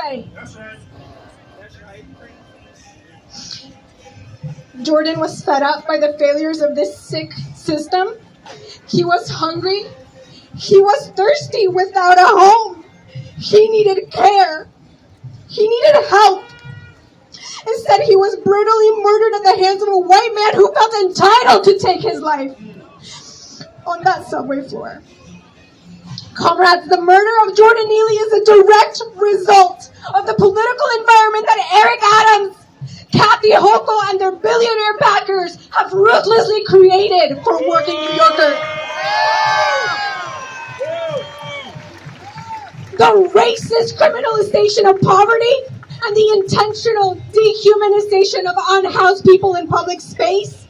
way. Jordan was fed up by the failures of this sick system. He was hungry. He was thirsty without a home. He needed care. He needed help. Instead, he was brutally murdered at the hands of a white man who felt entitled to take his life on that subway floor. Comrades, the murder of Jordan Neely is a direct result of the political environment that Eric Adams, Kathy Hochul, and their billionaire backers have ruthlessly created for working New Yorkers. The racist criminalization of poverty and the intentional dehumanization of unhoused people in public space,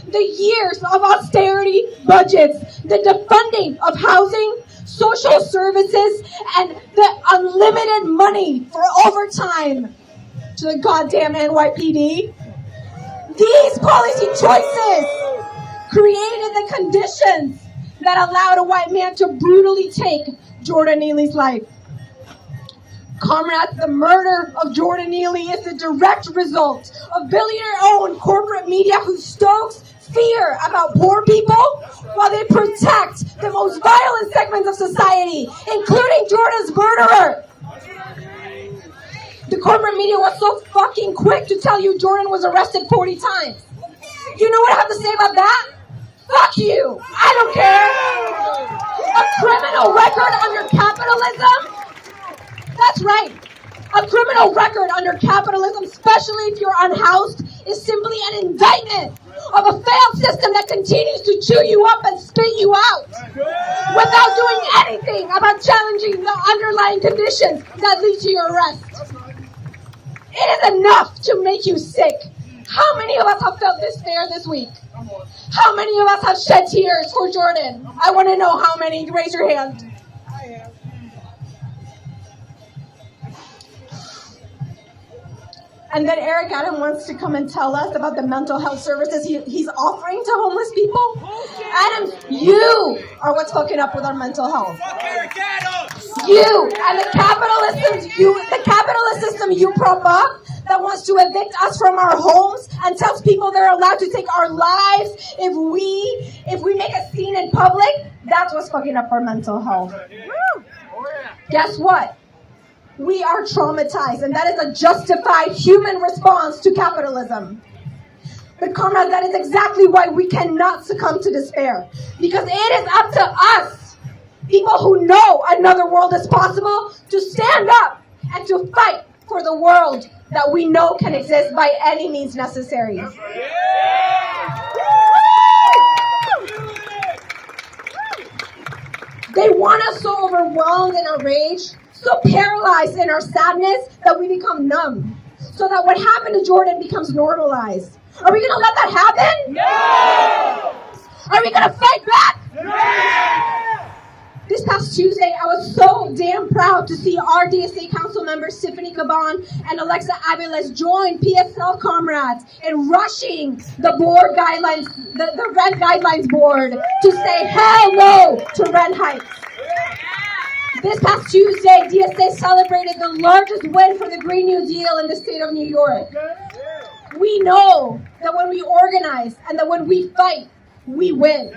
the years of austerity budgets, the defunding of housing, social services, and the unlimited money for overtime to the goddamn NYPD. These policy choices created the conditions that allowed a white man to brutally take Jordan Neely's life. Comrades, the murder of Jordan Neely is the direct result of billionaire-owned corporate media who stokes fear about poor people while they protect the most violent segments of society, including Jordan's murderer. The corporate media was so fucking quick to tell you Jordan was arrested 40 times. You know what I have to say about that? Fuck you. I don't care. A criminal record under capitalism? That's right. A criminal record under capitalism, especially if you're unhoused, is simply an indictment of a failed system that continues to chew you up and spit you out without doing anything about challenging the underlying conditions that lead to your arrest. It is enough to make you sick. How many of us have felt despair this week? How many of us have shed tears for Jordan? I want to know how many. Raise your hand. And then Eric Adams wants to come and tell us about the mental health services he's offering to homeless people. Adams, you are what's fucking up with our mental health. You and the capitalist system you prop up that wants to evict us from our homes and tells people they're allowed to take our lives if we make a scene in public. That's what's fucking up our mental health. Guess what? We are traumatized, and that is a justified human response to capitalism. But comrades, that is exactly why we cannot succumb to despair. Because it is up to us, people who know another world is possible, to stand up and to fight for the world that we know can exist by any means necessary. They want us so overwhelmed in our rage, so paralyzed in our sadness that we become numb. So that what happened to Jordan becomes normalized. Are we going to let that happen? No! Are we going to fight back? No! This past Tuesday, I was so damn proud to see our DSA council members Tiffany Caban and Alexa Aviles join PSL comrades in rushing the board guidelines, the rent guidelines board to say hell no to rent hikes. This past Tuesday, DSA celebrated the largest win for the Green New Deal in the state of New York. We know that when we organize and that when we fight, we win.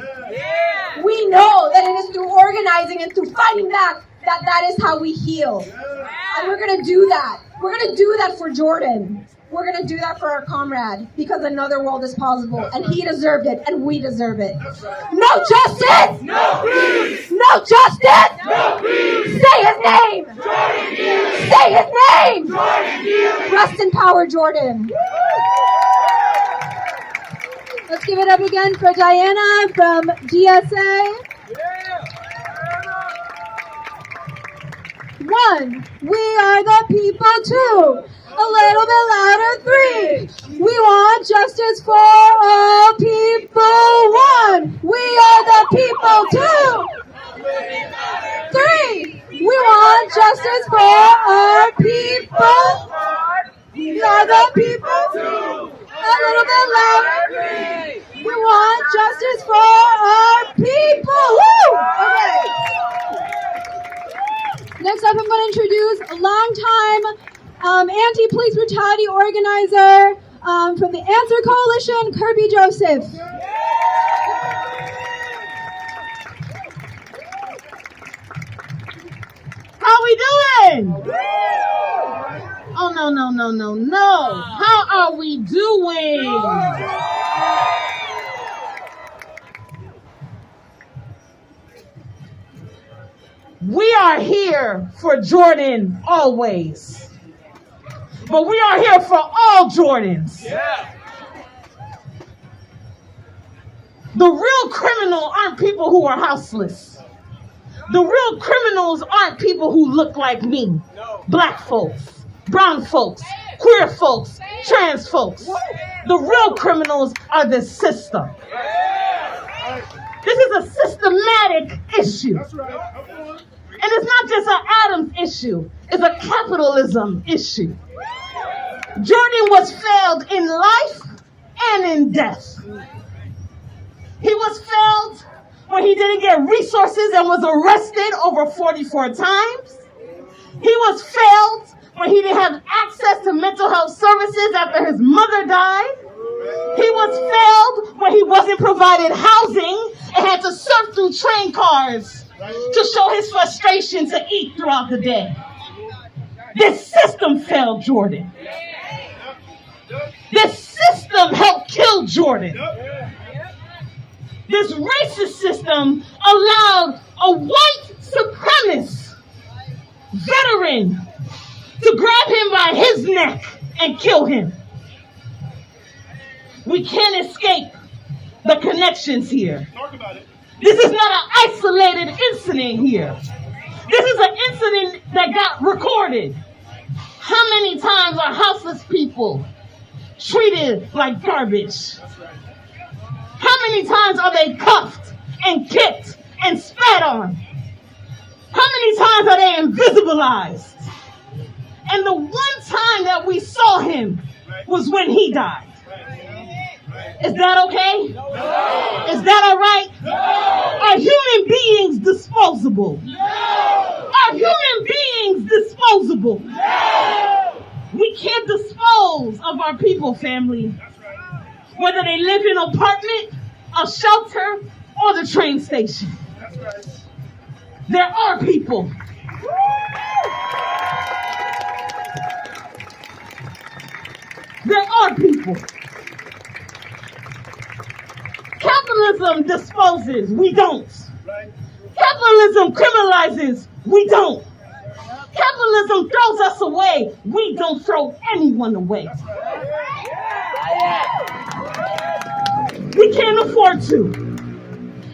We know that it is through organizing and through fighting back that is how we heal. And we're going to do that. We're going to do that for Jordan. We're going to do that for our comrade because another world is possible. And he deserved it, and we deserve it. No justice! No peace! No justice! No peace! Say his name! Jordan Neely! Say his name! Jordan Neely! Rest in power, Jordan. Let's give it up again for Diana from DSA. One, we are the people. Two, a little bit louder. Three, we want justice for all people. One, we are the people. Two, three, we want justice for our people. We are the people. A little bit louder. We want justice for our people. Woo! Okay. Next up, I'm going to introduce a longtime Anti-Police Brutality Organizer from the Answer Coalition, Kirby Joseph. How we doing? Oh, no. How are we doing? We are here for Jordan always. But we are here for all Jordans. The real criminal aren't people who are houseless. The real criminals aren't people who look like me. Black folks, brown folks, queer folks, trans folks. The real criminals are the system. This is a systematic issue. And it's not just an Adams issue. It's a capitalism issue. Jordan was failed in life and in death. He was failed when he didn't get resources and was arrested over 44 times. He was failed when he didn't have access to mental health services after his mother died. He was failed when he wasn't provided housing and had to surf through train cars to show his frustration to eat throughout the day. This system failed Jordan. This system helped kill Jordan. This racist system allowed a white supremacist veteran to grab him by his neck and kill him. We can't escape the connections here. Talk about it. This is not an isolated incident here. This is an incident that got recorded. How many times are houseless people treated like garbage? How many times are they cuffed and kicked and spat on? How many times are they invisibilized? And the one time that we saw him was when he died. Is that okay? No. Is that all right? No. Are human beings disposable? No. Are human beings disposable? No. We can't dispose of our people, family. Whether they live in an apartment, a shelter, or the train station. There are people. There are people. Capitalism disposes, we don't. Capitalism criminalizes, we don't. Capitalism throws us away, we don't throw anyone away. We can't afford to.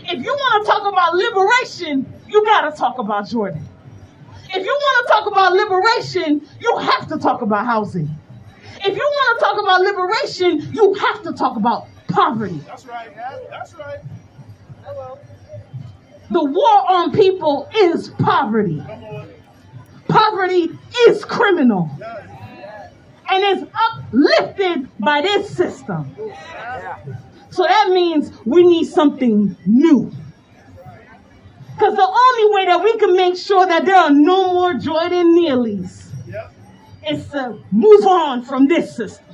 If you want to talk about liberation, you got to talk about Jordan. If you want to talk about liberation, you have to talk about housing. If you want to talk about liberation, you have to talk about poverty. That's right. That's right. Hello. The war on people is poverty. Poverty is criminal. And is uplifted by this system. So that means we need something new. Because the only way that we can make sure that there are no more Jordan Neelys is to move on from this system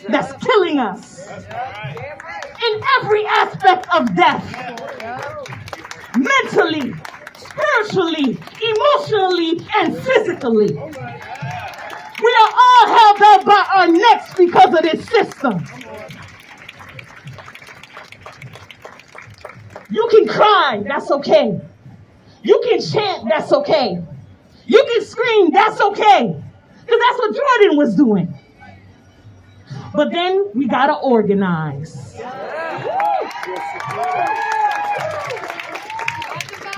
that's killing us in every aspect of death. Mentally, spiritually, emotionally, and physically. We are all held up by our necks because of this system. You can cry, that's okay. You can chant, that's okay. You can scream, that's okay. Because that's what Jordan was doing. But then we gotta organize.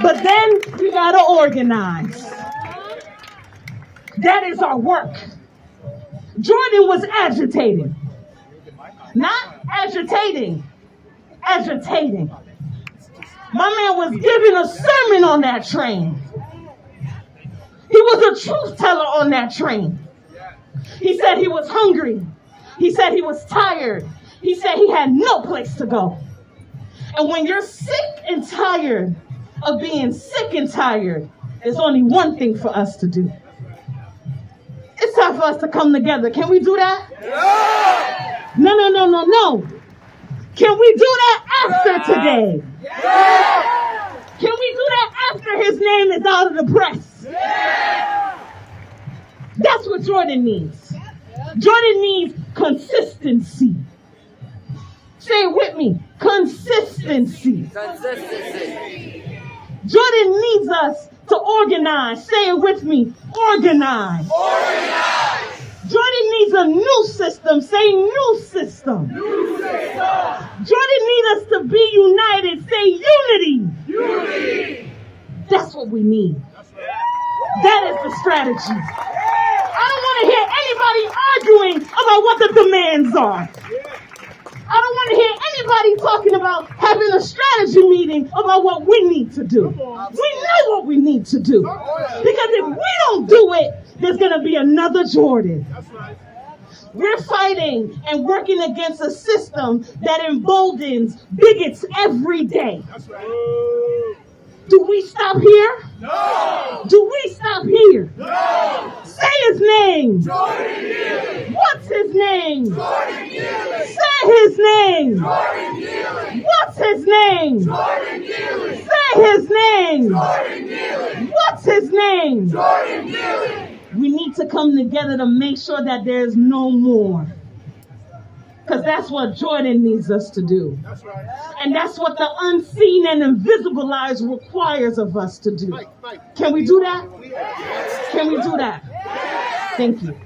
But then we gotta organize. That is our work. Jordan was agitating. Not agitating. Agitating. My man was giving a sermon on that train. He was a truth teller on that train. He said he was hungry. He said he was tired. He said he had no place to go. And when you're sick and tired of being sick and tired, there's only one thing for us to do. time for us to come together. Can we do that? No. Can we do that after today? Can we do that after his name is out of the press? That's what Jordan needs. Jordan needs consistency. Say it with me. Consistency. Jordan needs us to organize. Say it with me. Organize. Jordan needs a new system. Say new system. Jordan needs us to be united. Say unity. That's what we need. That is the strategy. I don't want to hear anybody arguing about what the demands are. I don't want to hear anybody talking about having a strategy meeting about what we need to do. We know what we need to do. Because if we don't do it, there's going to be another Jordan. We're fighting and working against a system that emboldens bigots every day. Do we stop here? No! Do we stop here? No! Say his name. Jordan Neely! What's his name? Jordan Neely! Say his name. Jordan Neely! What's his name? Jordan Neely! Say his name. Jordan Neely! What's his name? Jordan Neely! We need to come together to make sure that there's no more. Because that's what Jordan needs us to do. That's right. And that's what the unseen and invisibilized requires of us to do. Can we do that? Can we do that? Thank you.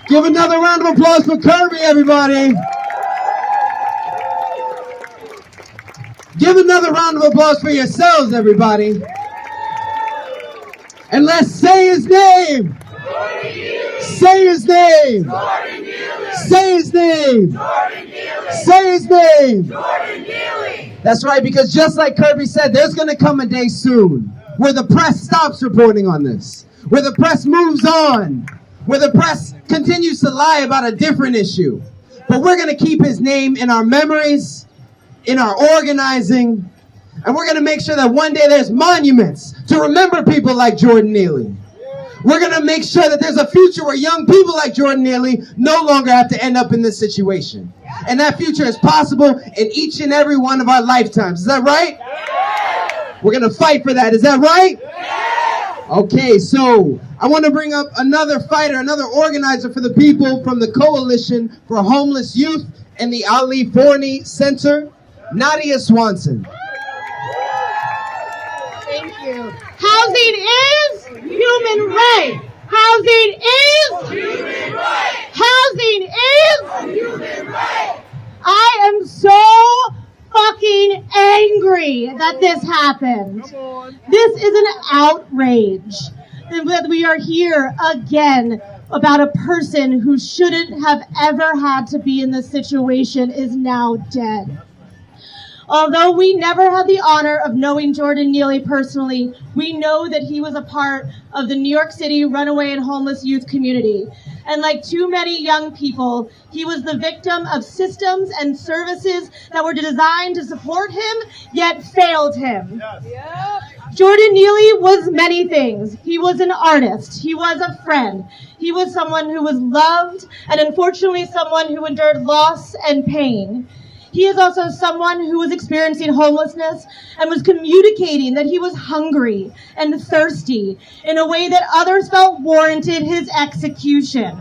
Give another round of applause for Kirby, everybody. Give another round of applause for yourselves, everybody. And let's say his name. Say his name. Say his name. Say his name. That's right, because just like Kirby said, there's going to come a day soon where the press stops reporting on this, where the press moves on, where the press continues to lie about a different issue. But we're going to keep his name in our memories, in our organizing, and we're going to make sure that one day there's monuments to remember people like Jordan Neely. We're going to make sure that there's a future where young people like Jordan Neely no longer have to end up in this situation. And that future is possible in each and every one of our lifetimes. Is that right? We're going to fight for that. Is that right? Okay, so I want to bring up another fighter, another organizer for the people from the Coalition for Homeless Youth and the Ali Forney Center, Nadia Swanson. Thank you. Housing is human right. Housing is Human right! housing is. Human right! I am so fucking angry that this happened. Come on. This is an outrage that we are here again about a person who shouldn't have ever had to be in this situation is now dead. Although we never had the honor of knowing Jordan Neely personally, we know that he was a part of the New York City runaway and homeless youth community. And like too many young people, he was the victim of systems and services that were designed to support him, yet failed him. Yes. Jordan Neely was many things. He was an artist. He was a friend. He was someone who was loved, and unfortunately someone who endured loss and pain. He is also someone who was experiencing homelessness and was communicating that he was hungry and thirsty in a way that others felt warranted his execution,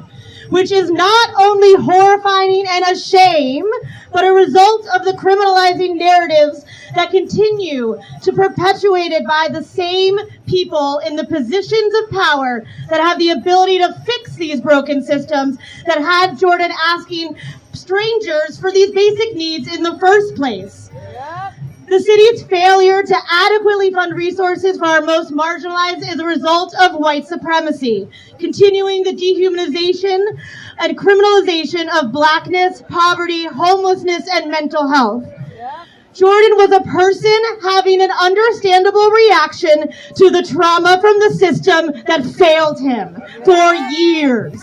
which is not only horrifying and a shame, but a result of the criminalizing narratives that continue to perpetuated by the same people in the positions of power that have the ability to fix these broken systems that had Jordan asking strangers for these basic needs in the first place. The city's failure to adequately fund resources for our most marginalized is a result of white supremacy, continuing the dehumanization and criminalization of blackness, poverty, homelessness, and mental health. Jordan was a person having an understandable reaction to the trauma from the system that failed him for years.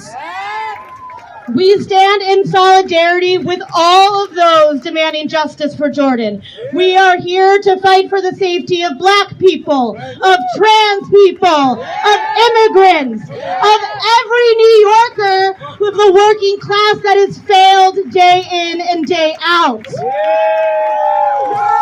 We stand in solidarity with all of those demanding justice for Jordan. We are here to fight for the safety of Black people, of trans people, of immigrants, of every New Yorker with the working class that has failed day in and day out.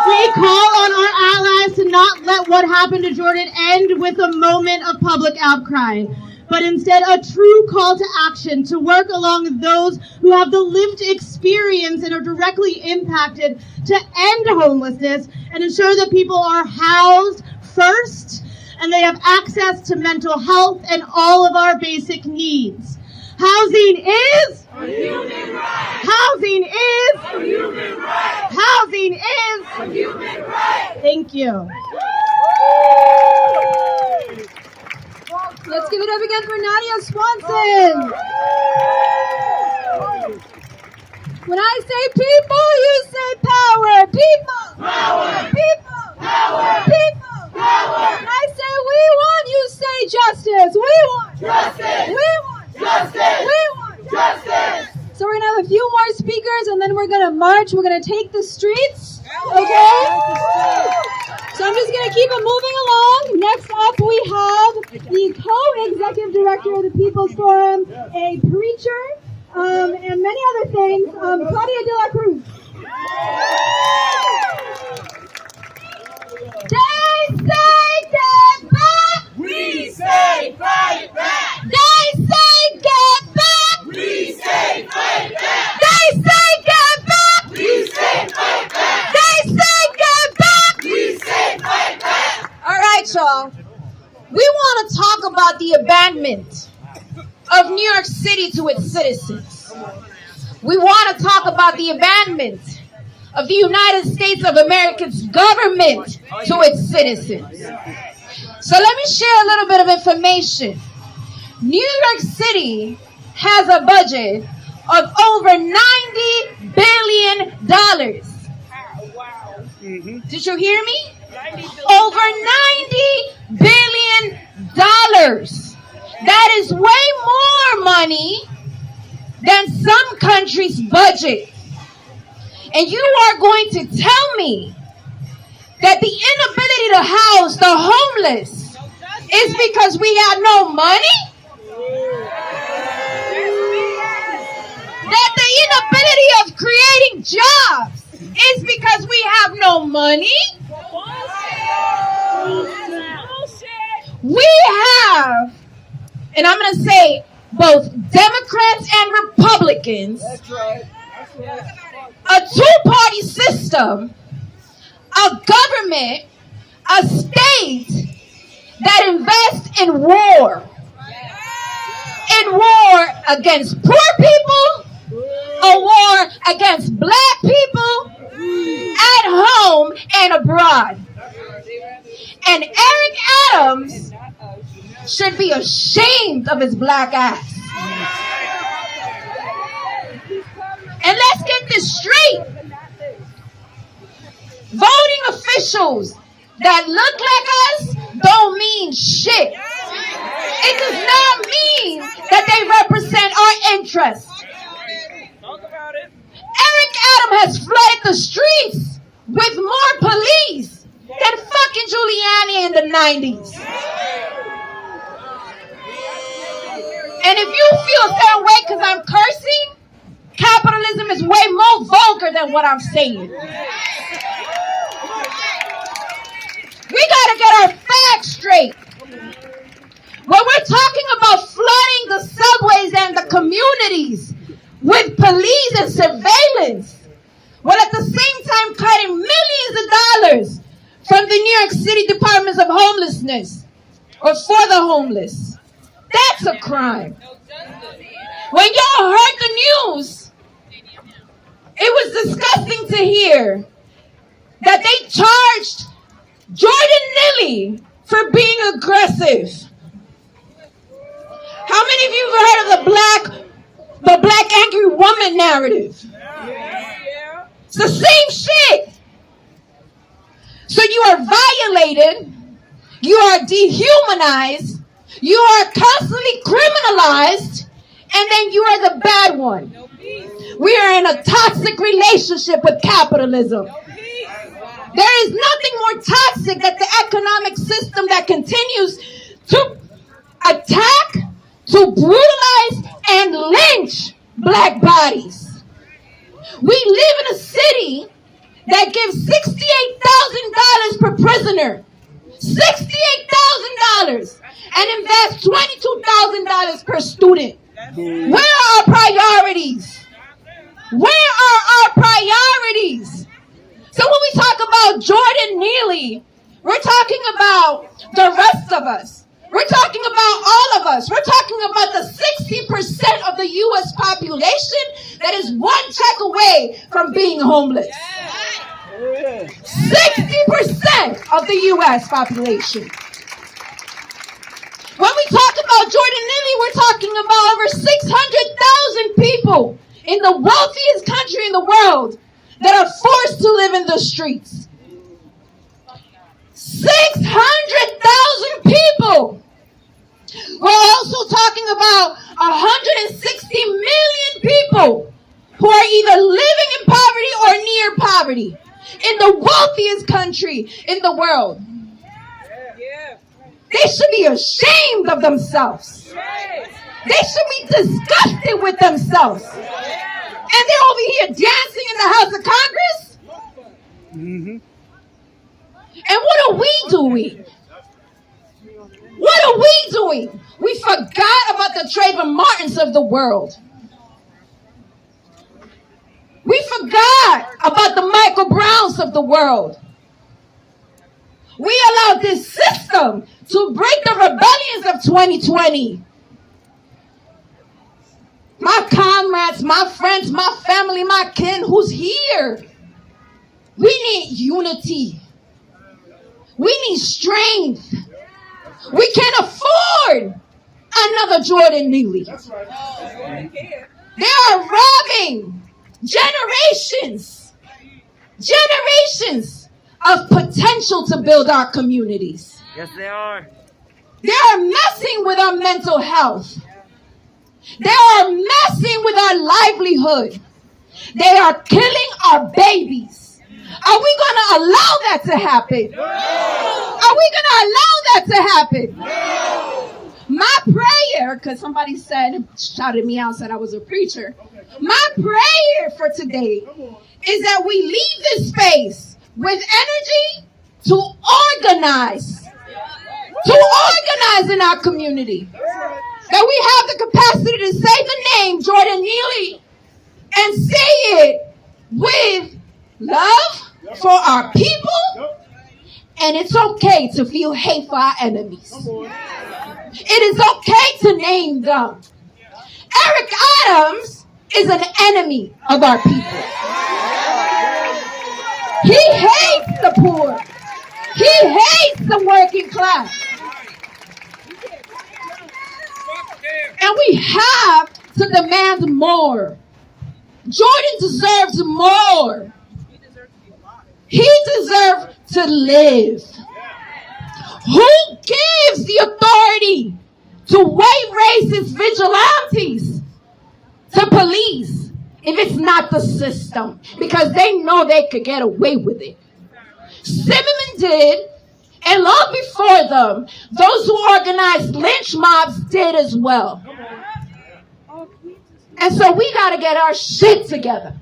We call on our allies to not let what happened to Jordan end with a moment of public outcry, but instead a true call to action to work along those who have the lived experience and are directly impacted to end homelessness and ensure that people are housed first and they have access to mental health and all of our basic needs. Housing is A human right. Housing is A human right. Housing is A human right. Thank you. Let's give it up again for Nadia Swanson. When I say people, you say power. People. Power. People. Power. People. Power. When I say we want, you say justice. We want. Justice. We want. Justice. We want. Justice. So we're gonna have a few more speakers, and then we're gonna march. We're gonna take the streets. Okay. So I'm just going to keep it moving along. Next up, we have the co-executive director of the People's Forum, a preacher, and many other things, Claudia de la Cruz. They say get back. We say fight back. They say get back. We say fight back. They say get back. We say fight back. They say get back. We say fight back. All right, y'all. We want to talk about the abandonment of New York City to its citizens. We want to talk about the abandonment of the United States of America's government to its citizens. So let me share a little bit of information. New York City has a budget of over $90 billion. Did you hear me? Over $90 billion. That is way more money than some countries' budget. And you are going to tell me that the inability to house the homeless is because we had no money? That the inability of creating jobs is because we have no money? We have, and I'm going to say both Democrats and Republicans, a two-party system, a government, a state that invests in war. In war against poor people, a war against Black people, at home and abroad. And Eric Adams should be ashamed of his black ass. And let's get this straight. Voting officials that look like us don't mean shit. It does not mean that they represent our interests. Eric Adams has flooded the streets with more police than fucking Giuliani in the 90s. And if you feel that way because I'm cursing, capitalism is way more vulgar than what I'm saying. We gotta get our facts straight. When we're talking about flooding the subways and the communities with police and surveillance, while at the same time cutting millions of dollars from the New York City Departments of Homelessness or for the homeless, that's a crime. When y'all heard the news, it was disgusting to hear that they charged Jordan Neely for being aggressive. How many of you have heard of the black angry woman narrative? It's the same shit. So you are violated, you are dehumanized, you are constantly criminalized, and then you are the bad one. We are in a toxic relationship with capitalism. There is nothing more toxic than the economic system that continues to attack, to brutalize, and lynch black bodies. We live in a city that gives $68,000 per prisoner. $68,000 and invest $22,000 per student. Where are our priorities? Where are our priorities? So when we talk about Jordan Neely, we're talking about the rest of us. We're talking about all of us. We're talking about the 60% of the U.S. population that is one check away from being homeless. 60% of the U.S. population. When we talk about Jordan Neely, we're talking about over 600,000 people in the wealthiest country in the world that are forced to live in the streets. 600,000 people. We're also talking about 160 million people who are either living in poverty or near poverty in the wealthiest country in the world. They should be ashamed of themselves. They should be disgusted with themselves. And they're over here dancing in the House of Congress? And what are we doing? What are we doing? We forgot about the Trayvon Martins of the world. We forgot about the Michael Browns of the world. We allowed this system to break the rebellions of 2020. My comrades, my friends, my family, my kin, who's here? We need unity. We need strength. We can't afford another Jordan Neely. They are robbing generations of potential to build our communities. Yes, they are. They are messing with our mental health. They are messing with our livelihood. They are killing our babies. Are we going to allow that to happen? No. Are we going to allow that to happen? No. My prayer, because somebody shouted me out, said I was a preacher. My prayer for today is that we leave this space with energy to organize in our community. That we have the capacity to say the name Jordan Neely and say it with love for our people. And it's okay to feel hate for our enemies. It is okay to name them. Eric Adams is an enemy of our people. He hates the poor. He hates the working class. And we have to demand more. Jordan deserves more. He deserves to live. Who gives the authority to white racist vigilantes to police if it's not the system? Because they know they could get away with it. Zimmerman did, and long before them, those who organized lynch mobs did as well. And so we got to get our shit together.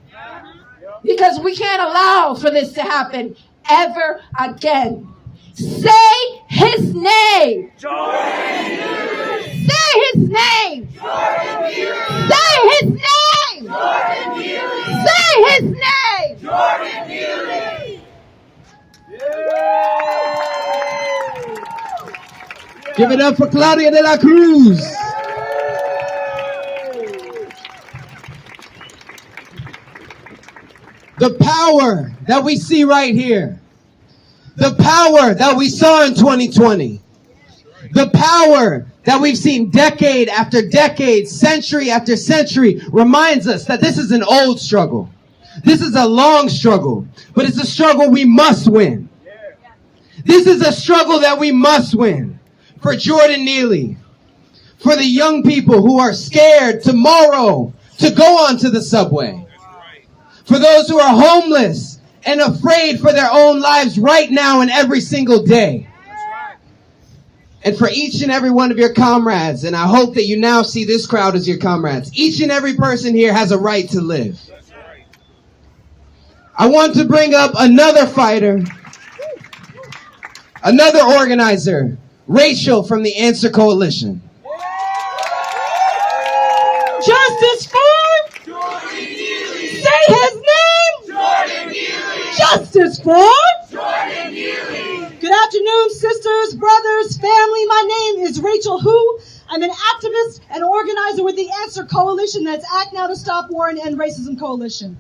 Because we can't allow for this to happen ever again. Say his name. Jordan Neely. Say his name. Jordan Neely. Say his name. Jordan Neely. Say his name. Jordan Neely. Give it up for Claudia de la Cruz. The power that we see right here. The power that we saw in 2020. The power that we've seen decade after decade, century after century, reminds us that this is an old struggle. This is a long struggle, but it's a struggle we must win. This is a struggle that we must win. For Jordan Neely, For the young people who are scared tomorrow to go onto the subway. For those who are homeless and afraid for their own lives right now and every single day. And for each and every one of your comrades, and I hope that you now see this crowd as your comrades. Each and every person here has a right to live. I want to bring up another fighter, another organizer, Rachel from the Answer Coalition. Justice for? Jordan Neely. Say his name! Jordan Neely. Justice for? Jordan Neely. Good afternoon, sisters, brothers, family. My name is Rachel Hu. I'm an activist and organizer with the Answer Coalition, that's Act Now to Stop War and End Racism Coalition.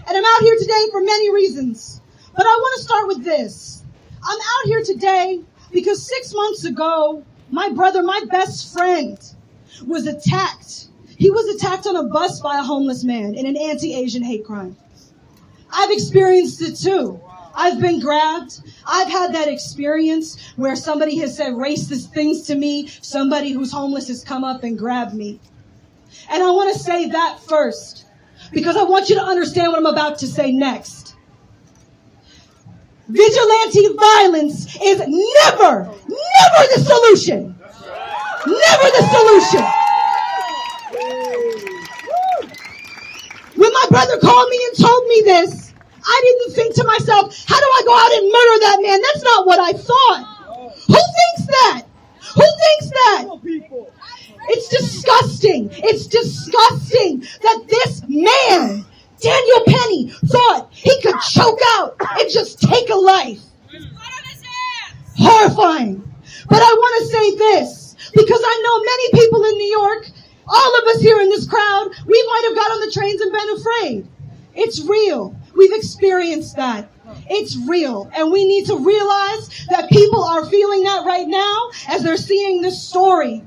And I'm out here today for many reasons. But I want to start with this. I'm out here today because 6 months ago, my brother, my best friend, was attacked. He was attacked on a bus by a homeless man in an anti-Asian hate crime. I've experienced it too. I've been grabbed. I've had that experience where somebody has said racist things to me. Somebody who's homeless has come up and grabbed me. And I want to say that first, because I want you to understand what I'm about to say next. Vigilante violence is never the solution. Never the solution. When my brother called me and told me this, I didn't think to myself, how do I go out and murder that man? That's not what I thought. Who thinks that? Who thinks that? It's disgusting. It's disgusting that this man, Daniel Penny, thought he could choke out and just take a life. Horrifying. But I want to say this, because I know many people in New York, all of us here in this crowd, we might have got on the trains and been afraid. It's real. We've experienced that. It's real. And we need to realize that people are feeling that right now as they're seeing this story.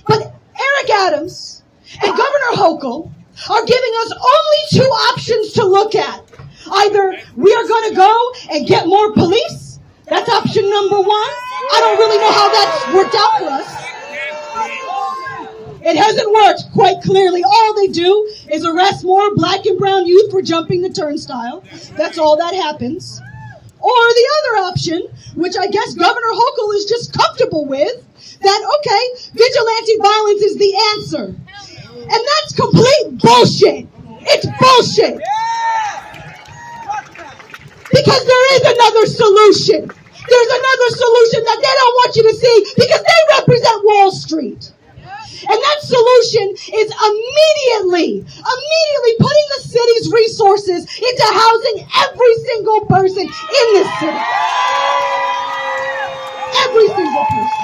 But Eric Adams and Governor Hochul are giving us only two options to look at. Either we are going to go and get more police. That's option number one. I don't really know how that's worked out for us. It hasn't worked quite clearly. All they do is arrest more black and brown youth for jumping the turnstile. That's all that happens. Or the other option, which I guess Governor Hochul is just comfortable with, that, okay, vigilante violence is the answer. And that's complete bullshit. It's bullshit. Because there is another solution. There's another solution that they don't want you to see because they represent Wall Street. And that solution is immediately putting the city's resources into housing every single person in this city. Every single person.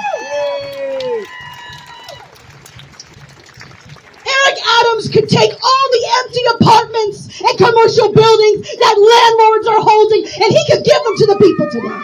Eric Adams could take all the empty apartments and commercial buildings that landlords are holding, and he could give them to the people today.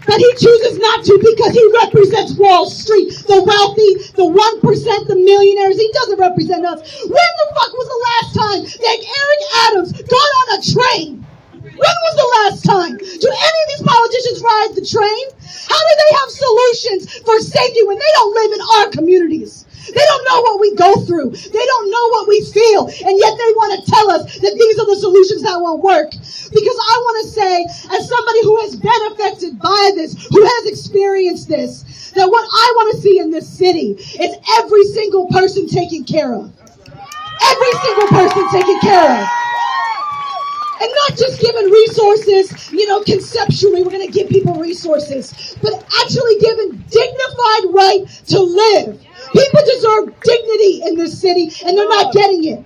But he chooses not to because he represents Wall Street, the wealthy, the 1%, the millionaires. He doesn't represent us. When the fuck was the last time that Eric Adams got on a train? When was the last time? Do any of these politicians ride the train? How do they have solutions for safety when they don't live in our communities? They don't know what we go through. They don't know what we feel. And yet they want to tell us that these are the solutions that won't work. Because I want to say, as somebody who has been affected by this, who has experienced this, that what I want to see in this city is every single person taken care of. Every single person taken care of. And not just giving resources, conceptually, we're going to give people resources, but actually giving dignified right to live. People deserve dignity in this city, and they're not getting it.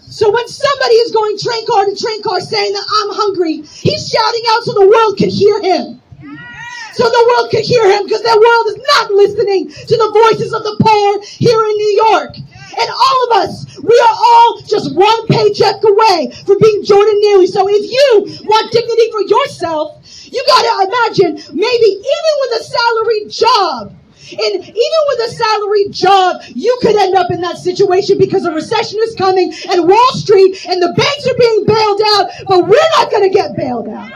So when somebody is going train car to train car saying that I'm hungry, he's shouting out so the world could hear him. So the world could hear him because the world is not listening to the voices of the poor here in New York. And all of us, we are all just one paycheck away from being Jordan Neely. So if you want dignity for yourself, you got to imagine maybe even with a salaried job, and even with a salaried job, you could end up in that situation because a recession is coming and Wall Street and the banks are being bailed out, but we're not going to get bailed out.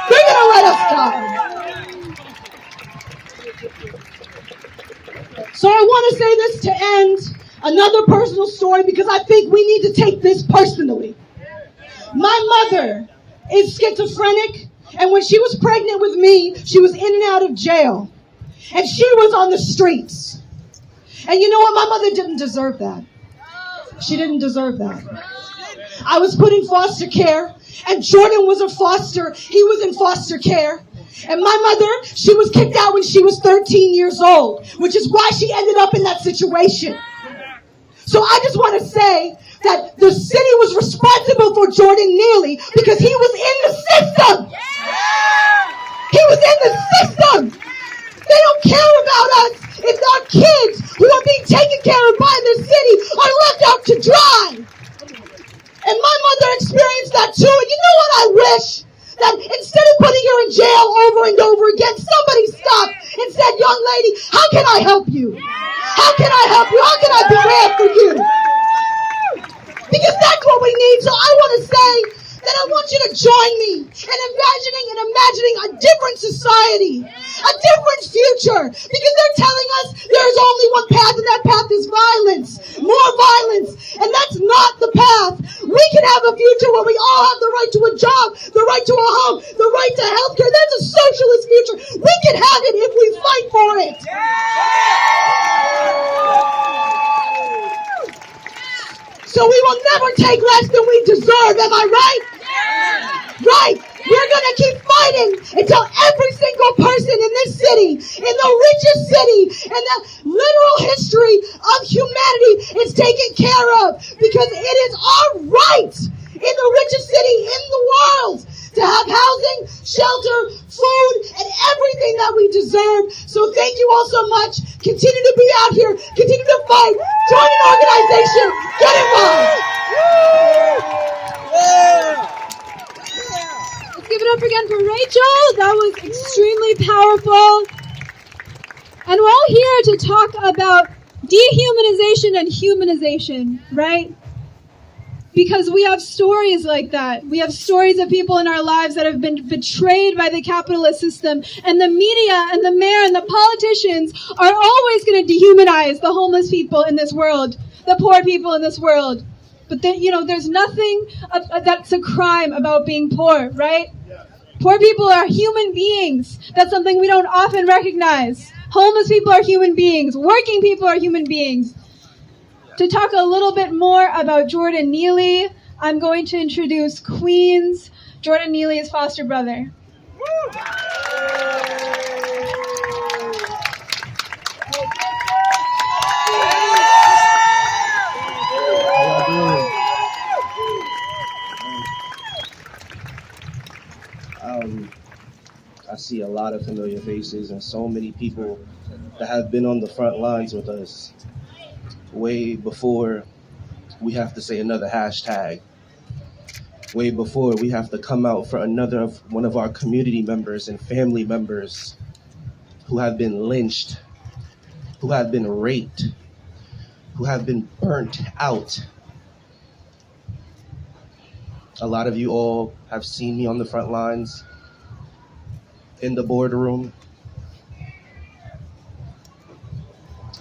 They're going to let us die. to end, another personal story, because I think we need to take this personally. My mother is schizophrenic, and when she was pregnant with me, she was in and out of jail. And she was on the streets. And you know what? My mother didn't deserve that. She didn't deserve that. I was put in foster care, and Jordan was a foster. He was in foster care. And my mother, she was kicked out when she was 13 years old, which is why she ended up in that situation. So I just want to say that the city was responsible for Jordan Neely because he was in the system. He was in the system. They don't care about us if our kids who are being taken care of by the city are left out to dry. And my mother experienced that too. And you know what I wish? That instead of putting her in jail over and over again, somebody stopped and said, young lady, how can I help you? How can I help you? How can I be there for you? Because that's what we need. So I want to say that I want you to join me in imagining a different society, a different future. Because they're telling us there is only one path, and that path is violence, more violence. And that's not the path. We can have a future where we all have the right to a job, the right to a home, the right to health care. That's a socialist future. We can have it if we fight for it. So we will never take less than we deserve. Am I right? Right. We're going to keep fighting until every single person in this city, in the richest city, in the literal history of humanity is taken care of. Because it is our right in the richest city in the world to have housing, shelter, food, and everything that we deserve. So thank you all so much. Continue to be out here. Continue to fight. Join an organization. Get involved. Let's give it up again for Rachel. That was extremely powerful. And we're all here to talk about dehumanization and humanization, right? Because we have stories like that. We have stories of people in our lives that have been betrayed by the capitalist system. And the media and the mayor and the politicians are always going to dehumanize the homeless people in this world, the poor people in this world. But then, there's nothing that's a crime about being poor, right? Poor people are human beings. That's something we don't often recognize. Homeless people are human beings. Working people are human beings. To talk a little bit more about Jordan Neely, I'm going to introduce Queens, Jordan Neely's foster brother. I see a lot of familiar faces and so many people that have been on the front lines with us way before we have to say another hashtag, way before we have to come out for one of our community members and family members who have been lynched, who have been raped, who have been burnt out. A lot of you all have seen me on the front lines, in the boardroom.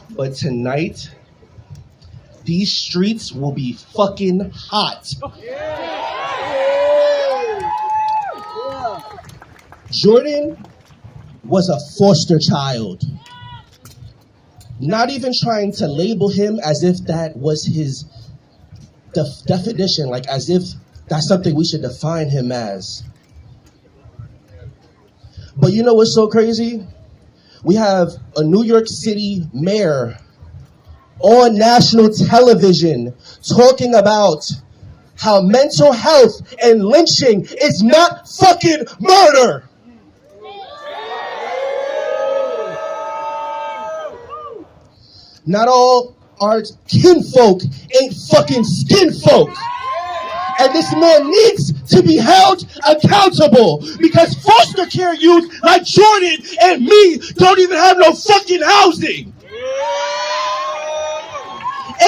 But tonight, these streets will be fucking hot. Jordan was a foster child. Not even trying to label him as if that was his definition, like as if that's something we should define him as. But you know what's so crazy? We have a New York City mayor on national television talking about how mental health and lynching is not fucking murder. Not all our kinfolk ain't fucking skinfolk. And this man needs to be held accountable because foster care youth like Jordan and me don't even have no fucking housing.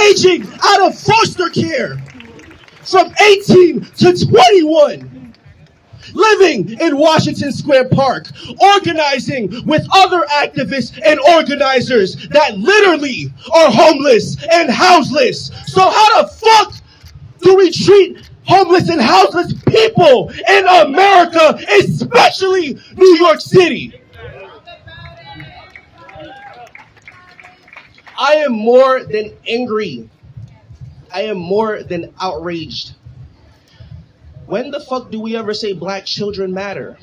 Aging out of foster care from 18 to 21. living in Washington Square Park, organizing with other activists and organizers that literally are homeless and houseless. So how the fuck do we treat homeless and houseless people in America, especially New York City? I am more than angry. I am more than outraged. When the fuck do we ever say black children matter?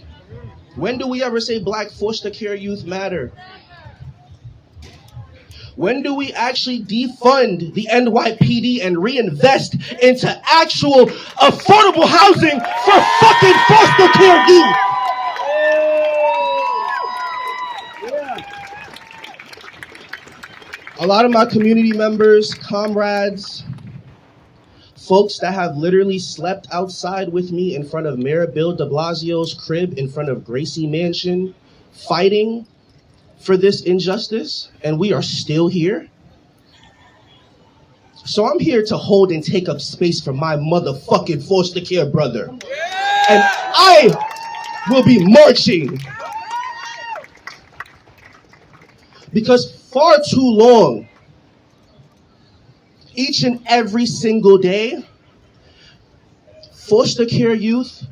When do we ever say black foster care youth matter? When do we actually defund the NYPD and reinvest into actual affordable housing for fucking foster care youth? A lot of my community members, comrades, folks that have literally slept outside with me in front of Mayor Bill de Blasio's crib, in front of Gracie Mansion, fighting for this injustice, and we are still here. So I'm here to hold and take up space for my motherfucking foster care brother. And I will be marching. Because far too long, each and every single day, foster care youth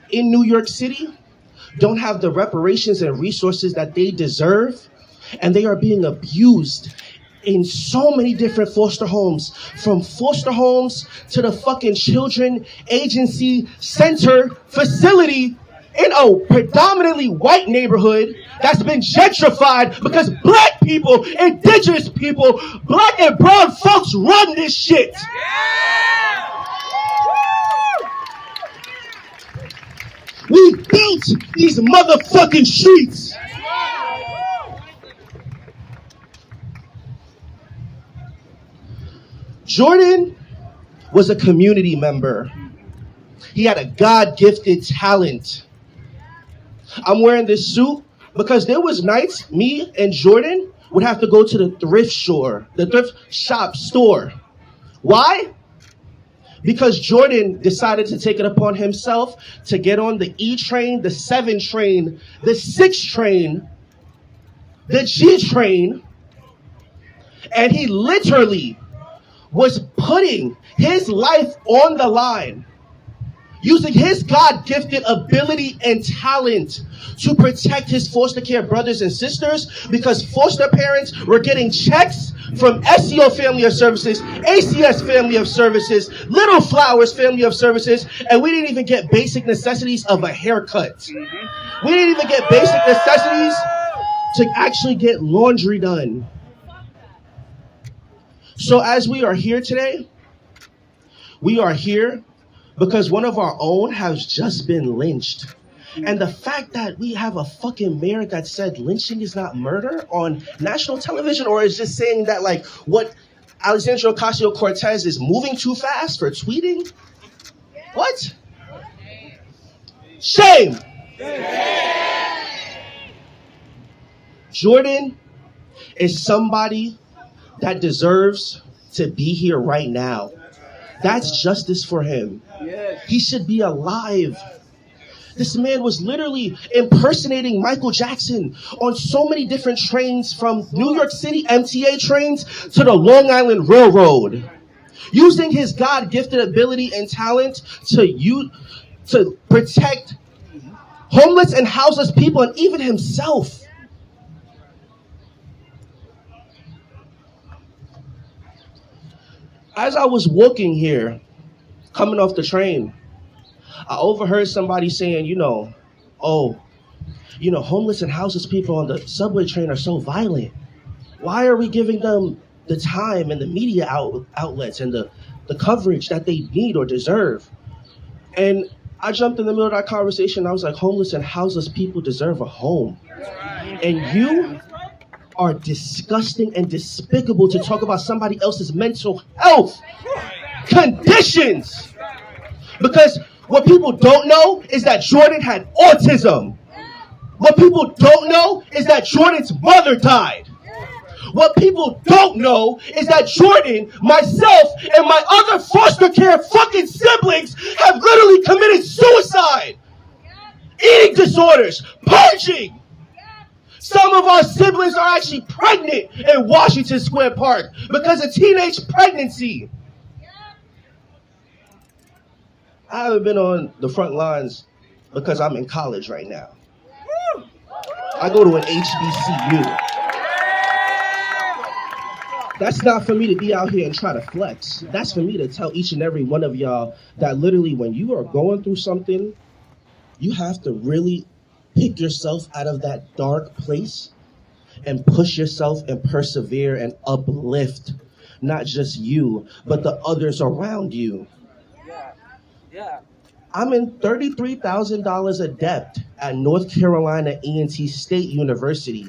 in New York City don't have the reparations and resources that they deserve, and they are being abused in so many different foster homes, from foster homes to the fucking children agency center facility in a predominantly white neighborhood that's been gentrified because black people, indigenous people, black and brown folks run this shit. We built these motherfucking streets. Jordan was a community member. He had a God-gifted talent. I'm wearing this suit because there was nights me and Jordan would have to go to the thrift shop store. Why? Because Jordan decided to take it upon himself to get on the E train, the 7 train, the 6 train, the G train, and he literally was putting his life on the line, using his God-gifted ability and talent to protect his foster care brothers and sisters, because foster parents were getting checks from SEO Family of Services, ACS Family of Services, Little Flowers Family of Services, and we didn't even get basic necessities of a haircut. We didn't even get basic necessities to actually get laundry done. So as we are here today, we are here because one of our own has just been lynched. And the fact that we have a fucking mayor that said lynching is not murder on national television, or is just saying that, like, what, Alexandria Ocasio-Cortez is moving too fast for tweeting? What? Shame! Jordan is somebody that deserves to be here right now. That's justice for him. He should be alive. This man was literally impersonating Michael Jackson on so many different trains, from New York City MTA trains to the Long Island Railroad, using his God-gifted ability and talent to protect homeless and houseless people, and even himself. As I was walking here, coming off the train, I overheard somebody saying, homeless and houseless people on the subway train are so violent. Why are we giving them the time and the media outlets and the coverage that they need or deserve? And I jumped in the middle of that conversation. I was like, homeless and houseless people deserve a home. And you are disgusting and despicable to talk about somebody else's mental health conditions. Because what people don't know is that Jordan had autism. What people don't know is that Jordan's mother died. What people don't know is that Jordan, myself, and my other foster care fucking siblings have literally committed suicide. eating disorders, purging. Some of our siblings are actually pregnant in Washington Square Park because of teenage pregnancy. I haven't been on the front lines because I'm in college right now. I go to an HBCU. That's not for me to be out here and try to flex. That's for me to tell each and every one of y'all that literally when you are going through something, you have to really pick yourself out of that dark place and push yourself and persevere and uplift not just you, but the others around you. I'm in $33,000 of debt at North Carolina A&T State University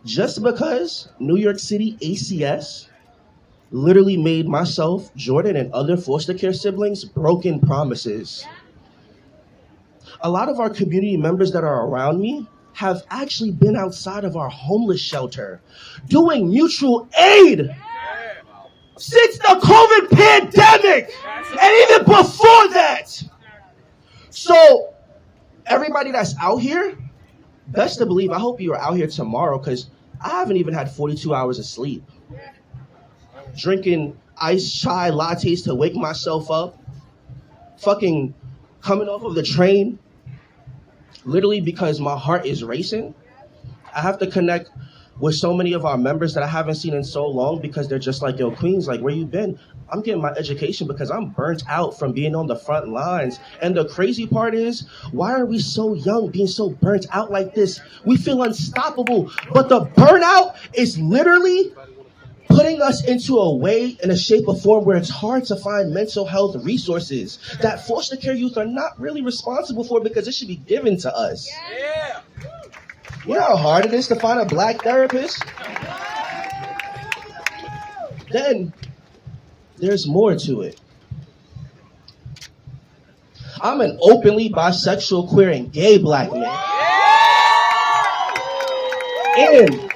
just because New York City ACS literally made myself, Jordan, and other foster care siblings broken promises. A lot of our community members that are around me have actually been outside of our homeless shelter doing mutual aid since the COVID pandemic and even before that. So everybody that's out here, best to believe, I hope you are out here tomorrow because I haven't even had 42 hours of sleep. Drinking iced chai lattes to wake myself up. Fucking coming off of the train. Literally because my heart is racing. I have to connect with so many of our members that I haven't seen in so long because they're just like, yo, Queens, like, where you been? I'm getting my education because I'm burnt out from being on the front lines. And the crazy part is, why are we so young being so burnt out like this? We feel unstoppable, but the burnout is literally putting us into a way, in a shape or form where it's hard to find mental health resources that foster care youth are not really responsible for because it should be given to us. Yeah. You know how hard it is to find a black therapist? Then there's more to it. I'm an openly bisexual, queer, and gay black man. And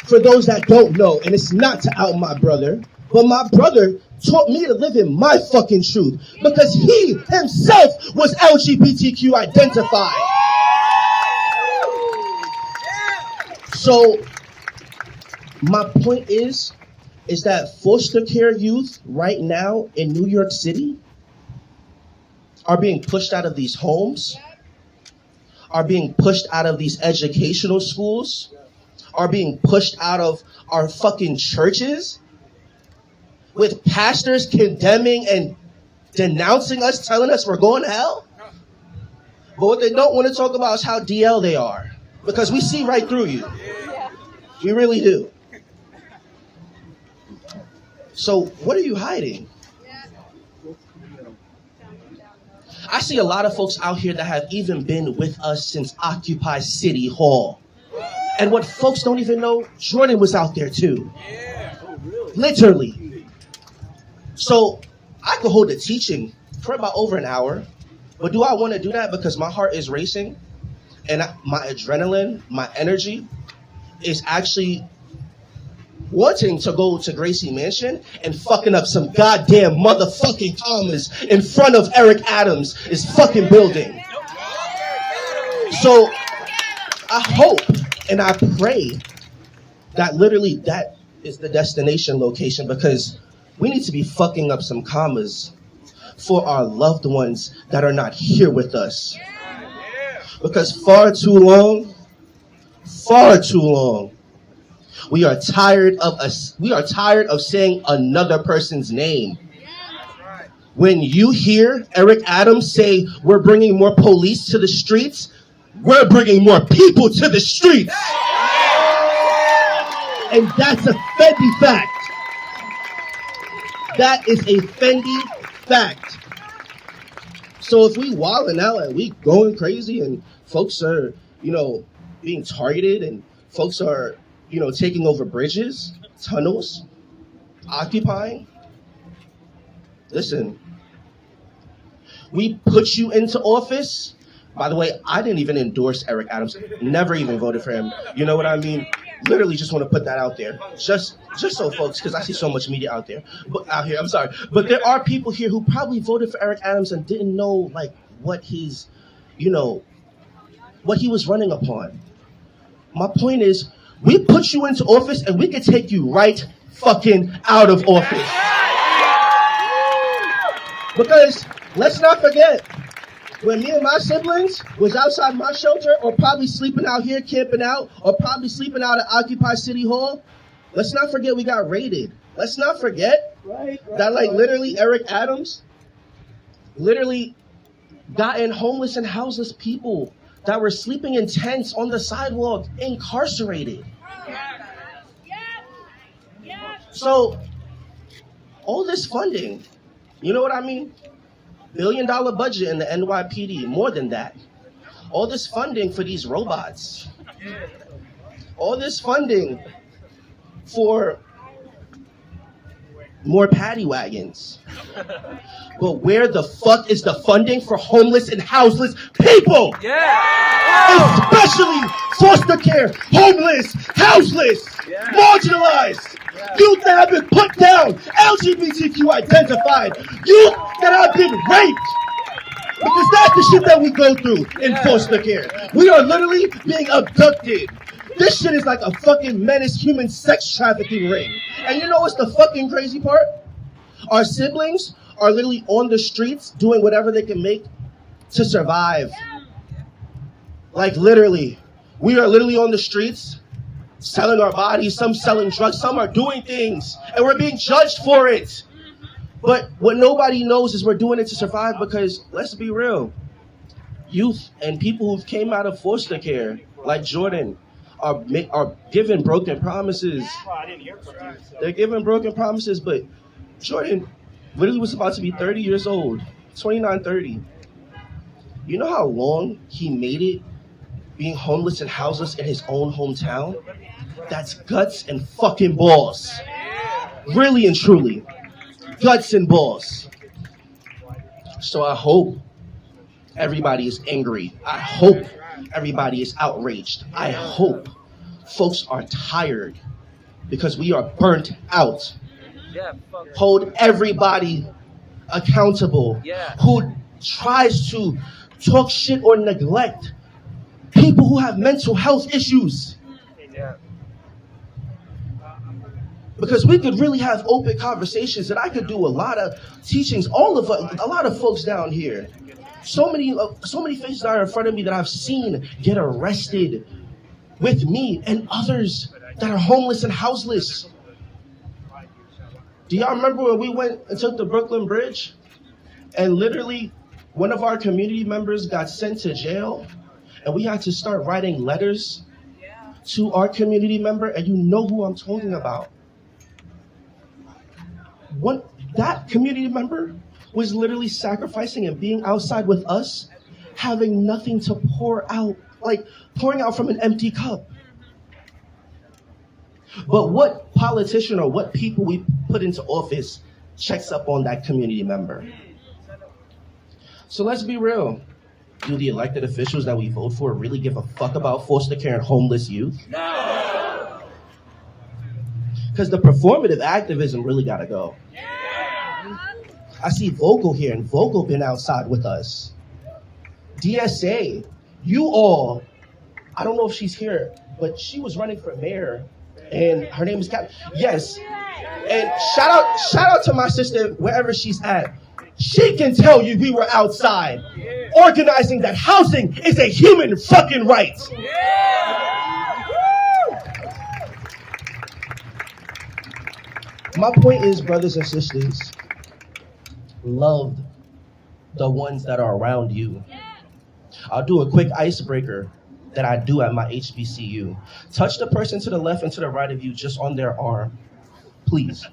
for those that don't know, and it's not to out my brother, but my brother taught me to live in my fucking truth because he himself was LGBTQ identified. So my point is that foster care youth right now in New York City are being pushed out of these homes, are being pushed out of these educational schools, are being pushed out of our fucking churches with pastors condemning and denouncing us, telling us we're going to hell. But what they don't want to talk about is how DL they are, because we see right through you. We really do. So what are you hiding? I see a lot of folks out here that have even been with us since Occupy City Hall. And what folks don't even know, Jordan was out there too. Literally. So I could hold a teaching for about over an hour, but do I want to do that because my heart is racing and my adrenaline, my energy is actually wanting to go to Gracie Mansion and fucking up some goddamn motherfucking commas in front of Eric Adams' fucking building. So I hope and I pray that literally that is the destination location because we need to be fucking up some commas for our loved ones that are not here with us. Because far too long, we are tired of saying another person's name. When you hear Eric Adams say we're bringing more police to the streets, we're bringing more people to the streets. And that's a Fendi fact. That is a Fendi fact. So if we wilding out and we going crazy and folks are, being targeted and folks are, taking over bridges, tunnels, occupying, listen, we put you into office. By the way, I didn't even endorse Eric Adams. Never even voted for him. You know what I mean? Literally just want to put that out there. Just so folks, because I see so much media out here. I'm sorry. But there are people here who probably voted for Eric Adams and didn't know, what he's what he was running upon. My point is, we put you into office and we can take you right fucking out of office. Because let's not forget, when me and my siblings was outside my shelter, or probably sleeping out here camping out, or probably sleeping out at Occupy City Hall, let's not forget we got raided. Let's not forget that literally Eric Adams literally got in homeless and houseless people that were sleeping in tents on the sidewalk, incarcerated. So all this funding, you know what I mean? $1 billion budget in the NYPD, more than that. All this funding for these robots. All this funding for more paddy wagons. But where the fuck is the funding for homeless and houseless people? Especially foster care, homeless, houseless, marginalized, youth that have been put down, LGBTQ identified, youth that have been raped. Because that's the shit that we go through in foster care. We are literally being abducted. This shit is like a fucking menace human sex trafficking ring. And you know what's the fucking crazy part? Our siblings are literally on the streets doing whatever they can make to survive. Like literally. We are literally on the streets selling our bodies, some selling drugs, some are doing things, and we're being judged for it. But what nobody knows is we're doing it to survive because, let's be real, youth and people who came out of foster care, like Jordan, are given broken promises. They're given broken promises, but Jordan literally was about to be 30 years old, 29, 30. You know how long he made it being homeless and houseless in his own hometown? That's guts and fucking balls. Really and truly. Guts and balls. So I hope everybody is angry. I hope everybody is outraged. I hope folks are tired because we are burnt out. Hold everybody accountable who tries to talk shit or neglect people who have mental health issues. Because we could really have open conversations, and I could do a lot of teachings, all of us, a lot of folks down here. So many faces are in front of me that I've seen get arrested with me, and others that are homeless and houseless. Do y'all remember when we went and took the Brooklyn Bridge? And literally, one of our community members got sent to jail, and we had to start writing letters to our community member, and you know who I'm talking about. That community member was literally sacrificing and being outside with us, having nothing to pour out, like pouring out from an empty cup. But what politician or what people we put into office checks up on that community member? So let's be real. Do the elected officials that we vote for really give a fuck about foster care and homeless youth? No! Because the performative activism really gotta go. I see Vogel here, and Vogel been outside with us. DSA, you all, I don't know if she's here, but she was running for mayor, and her name is Kat. Yes, and shout out to my sister wherever she's at. She can tell you we were outside organizing that housing is a human fucking right. My point is, brothers and sisters, love the ones that are around you. I'll do a quick icebreaker that I do at my HBCU. Touch the person to the left and to the right of you just on their arm, please.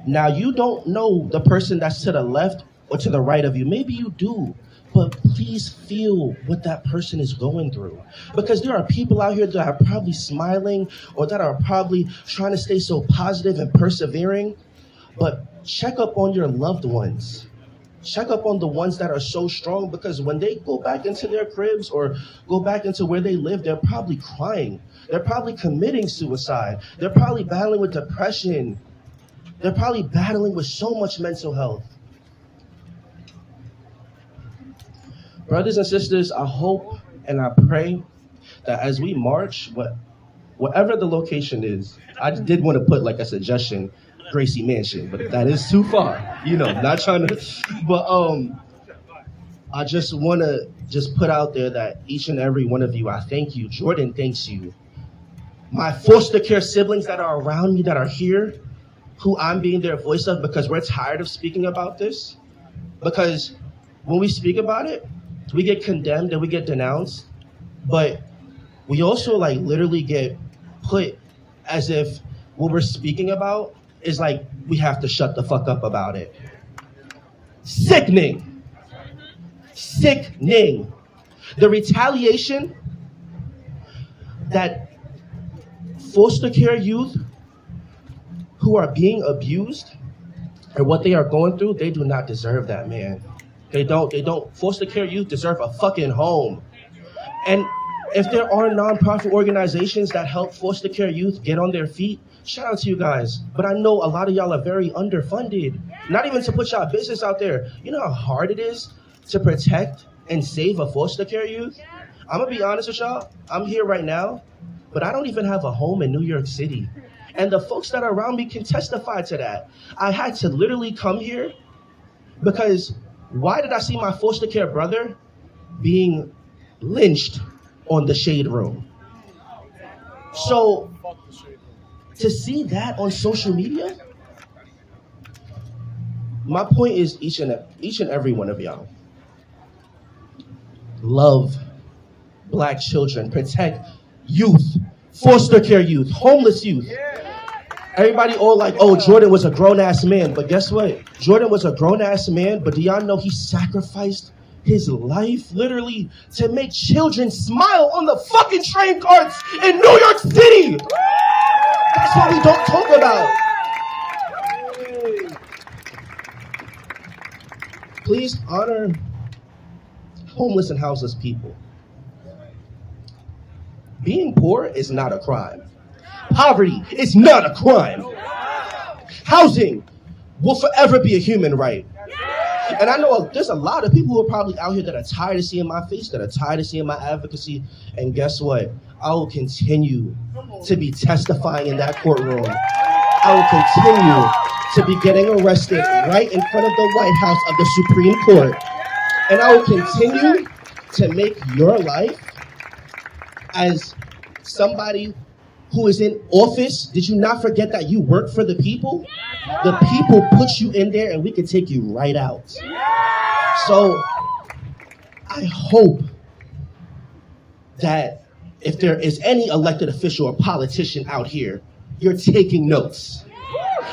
Now, you don't know the person that's to the left or to the right of you. Maybe you do, but please feel what that person is going through. Because there are people out here that are probably smiling or that are probably trying to stay so positive and persevering. But check up on your loved ones. Check up on the ones that are so strong, because when they go back into their cribs or go back into where they live, they're probably crying. They're probably committing suicide. They're probably battling with depression. They're probably battling with so much mental health. Brothers and sisters, I hope and I pray that as we march, whatever the location is, I did want to put like a suggestion, Gracie Mansion, but that is too far. Not trying to, but I just want to just put out there that each and every one of you, I thank you. Jordan thanks you. My foster care siblings that are around me, that are here, who I'm being their voice of, because we're tired of speaking about this. Because when we speak about it, we get condemned and we get denounced, but we also like literally get put as if what we're speaking about is like we have to shut the fuck up about it. Sickening. Sickening. The retaliation that foster care youth who are being abused and what they are going through, they do not deserve that, man. They don't. Foster care youth deserve a fucking home. And if there are nonprofit organizations that help foster care youth get on their feet, shout out to you guys. But I know a lot of y'all are very underfunded. Not even to put y'all business out there. You know how hard it is to protect and save a foster care youth? I'm gonna be honest with y'all. I'm here right now, but I don't even have a home in New York City. And the folks that are around me can testify to that. I had to literally come here because why did I see my foster care brother being lynched on the Shade Room? So to see that on social media, my point is each and every one of y'all, love Black children, protect youth, foster care youth, homeless youth. Everybody all like, oh, Jordan was a grown-ass man. But guess what? Jordan was a grown-ass man, but do y'all know he sacrificed his life literally to make children smile on the fucking train carts in New York City? That's what we don't talk about. Please honor homeless and houseless people. Being poor is not a crime. Poverty is not a crime. Housing will forever be a human right. And I know there's a lot of people who are probably out here that are tired of seeing my face, that are tired of seeing my advocacy. And guess what? I will continue to be testifying in that courtroom. I will continue to be getting arrested right in front of the White House of the Supreme Court. And I will continue to make your life as somebody who is in office. Did you not forget that you work for the people? The people put you in there and we can take you right out. So I hope that if there is any elected official or politician out here, you're taking notes.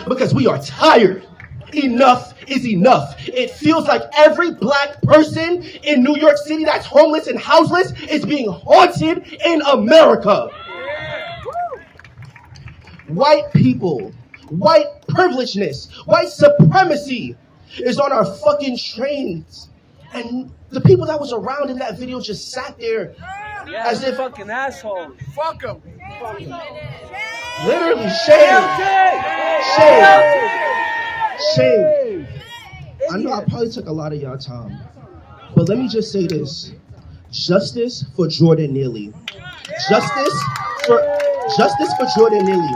Because we are tired. Enough is enough. It feels like every Black person in New York City that's homeless and houseless is being haunted in America. White people, white privilegedness, white supremacy is on our fucking trains. And the people that was around in that video just sat there as if fucking assholes. Fuck them. Literally shame. Shame. I know I probably took a lot of y'all time, but let me just say this. Justice for Jordan Neely. Justice for Jordan Neely.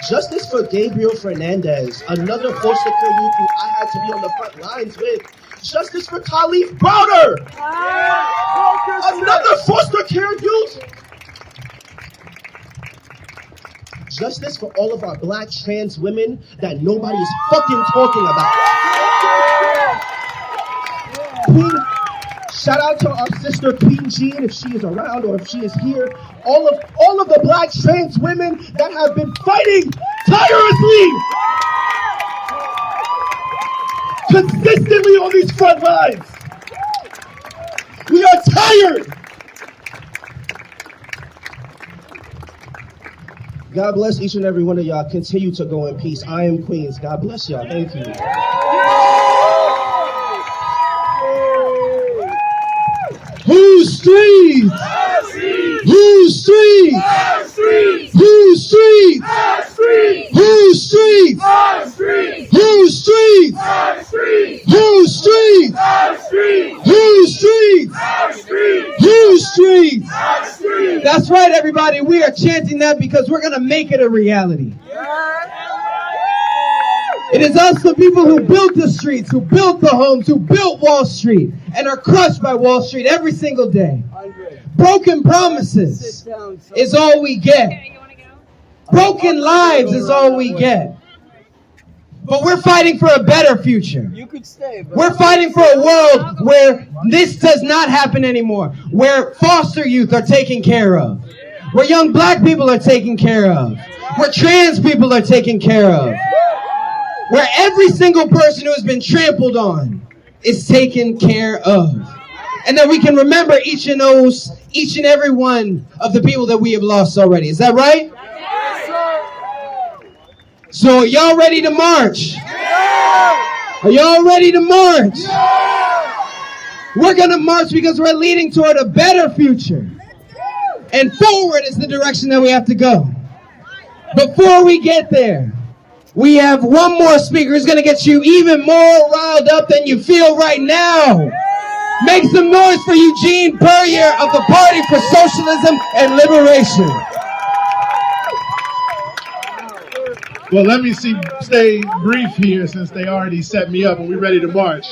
Justice for Gabriel Fernandez, another foster care youth who I had to be on the front lines with. Justice for Khalif Browder, another foster care youth. Justice for all of our Black trans women that nobody is fucking talking about. Shout out to our sister Queen Jean, if she is around or if she is here. All of the Black trans women that have been fighting tirelessly, consistently on these front lines. We are tired. God bless each and every one of y'all. Continue to go in peace. I am Queens. God bless y'all. Thank you. Who's streets? Who's streets? Who's streets? Who's streets? Who's streets? Who's streets? Who's streets? That's right, everybody. We are chanting that because we're going to make it a reality. It is us, the people who built the streets, who built the homes, who built Wall Street, and are crushed by Wall Street every single day. Broken promises is all we get. Broken lives is all we get. But we're fighting for a better future. We're fighting for a world where this does not happen anymore. Where foster youth are taken care of. Where young black people are taken care of. Where trans people are taken care of. Where every single person who has been trampled on is taken care of. And that we can remember each and every one of the people that we have lost already. Is that right? So are y'all ready to march? Are y'all ready to march? We're going to march because we're leading toward a better future. And forward is the direction that we have to go. Before we get there, we have one more speaker who's going to get you even more riled up than you feel right now. Make some noise for Eugene Puryear of the Party for Socialism and Liberation. Well, let me stay brief here since they already set me up and we're ready to march.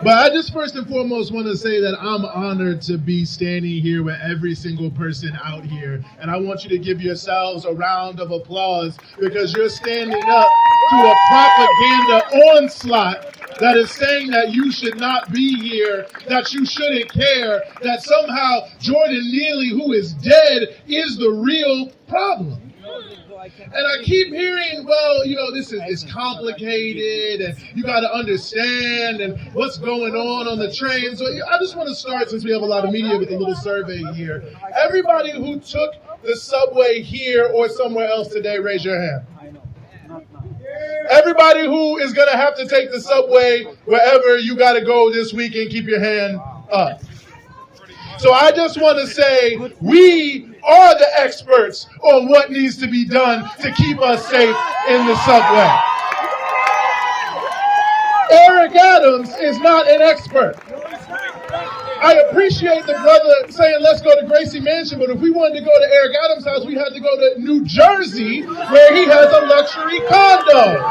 But I just first and foremost want to say that I'm honored to be standing here with every single person out here. And I want you to give yourselves a round of applause because you're standing up to a propaganda onslaught that is saying that you should not be here, that you shouldn't care, that somehow Jordan Neely, who is dead, is the real problem. And I keep hearing, well, this is complicated and you got to understand and what's going on the train. So I just want to start, since we have a lot of media, with a little survey here. Everybody who took the subway here or somewhere else today, raise your hand. Everybody who is going to have to take the subway wherever you got to go this weekend, keep your hand up. So I just want to say we are the experts on what needs to be done to keep us safe in the subway. Eric Adams is not an expert. I appreciate the brother saying let's go to Gracie Mansion, but if we wanted to go to Eric Adams' house, we had to go to New Jersey, where he has a luxury condo,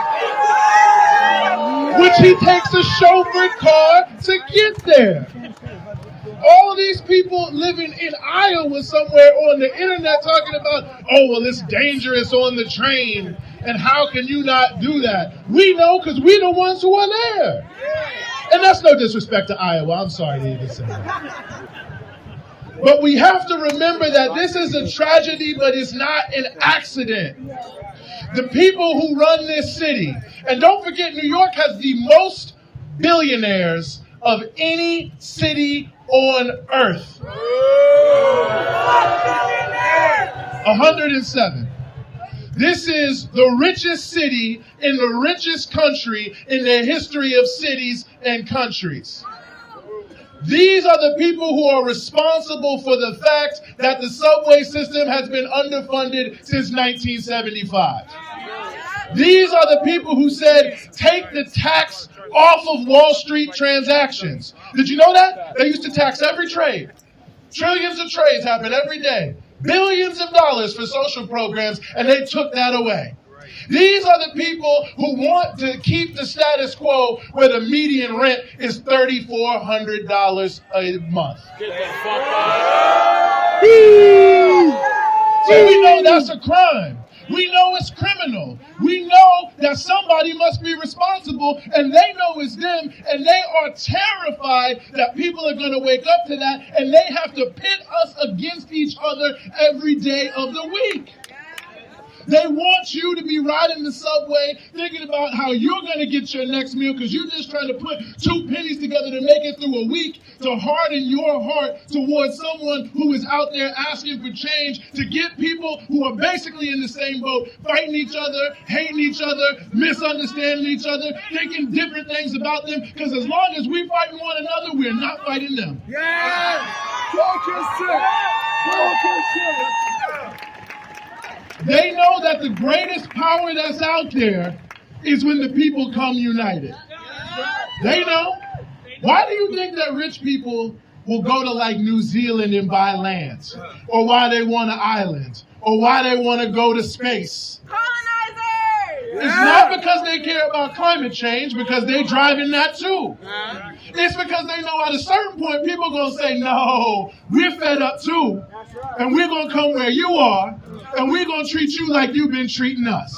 which he takes a chauffeured car to get there. All these people living in Iowa somewhere on the internet talking about, oh, well, it's dangerous on the train, and how can you not do that? We know because we're the ones who are there. And that's no disrespect to Iowa. I'm sorry to even say that. But we have to remember that this is a tragedy, but it's not an accident. The people who run this city, and don't forget, New York has the most billionaires of any city on earth. 107. This is the richest city in the richest country in the history of cities and countries. These are the people who are responsible for the fact that the subway system has been underfunded since 1975. These are the people who said, take the tax off of Wall Street transactions. Did you know that? They used to tax every trade. Trillions of trades happen every day. Billions of dollars for social programs, and they took that away. These are the people who want to keep the status quo where the median rent is $3,400 a month. So we know that's a crime. We know it's criminal. We know that somebody must be responsible, and they know it's them, and they are terrified that people are going to wake up to that, and they have to pit us against each other every day of the week. They want you to be riding the subway thinking about how you're going to get your next meal because you're just trying to put 2 pennies together to make it through a week, to harden your heart towards someone who is out there asking for change, to get people who are basically in the same boat, fighting each other, hating each other, misunderstanding each other, thinking different things about them, because as long as we're fighting one another, we're not fighting them. Yeah! Focus. They know that the greatest power that's out there is when the people come united. They know. Why do you think that rich people will go to like New Zealand and buy land, or why they want an island, or why they want to go to space. It's not because they care about climate change, because they driving that too. It's because they know at a certain point people are going to say, no, we're fed up too. And we're going to come where you are, and we're going to treat you like you've been treating us.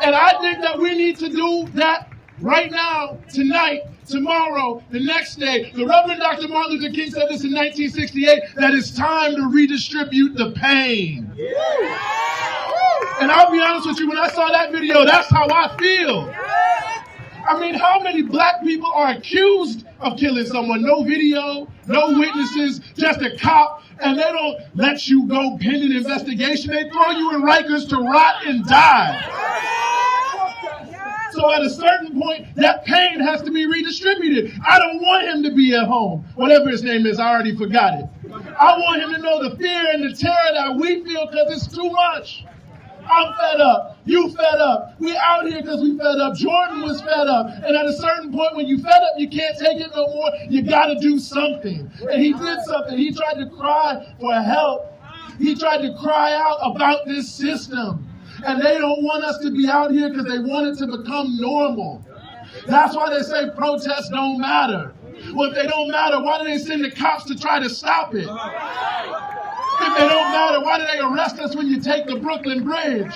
And I think that we need to do that right now, tonight, tomorrow, the next day. The Reverend Dr. Martin Luther King said this in 1968, that it's time to redistribute the pain. And I'll be honest with you, when I saw that video, that's how I feel. I mean, how many black people are accused of killing someone? No video, no witnesses, just a cop, and they don't let you go pending investigation. They throw you in Rikers to rot and die. So at a certain point, that pain has to be redistributed. I don't want him to be at home. Whatever his name is, I already forgot it. I want him to know the fear and the terror that we feel because it's too much. I'm fed up. You fed up. We out here because we fed up. Jordan was fed up. And at a certain point, when you fed up, you can't take it no more. You got to do something. And he did something. He tried to cry for help. He tried to cry out about this system. And they don't want us to be out here because they want it to become normal. That's why they say protests don't matter. Well, if they don't matter, why do they send the cops to try to stop it? If they don't matter, why do they arrest us when you take the Brooklyn Bridge?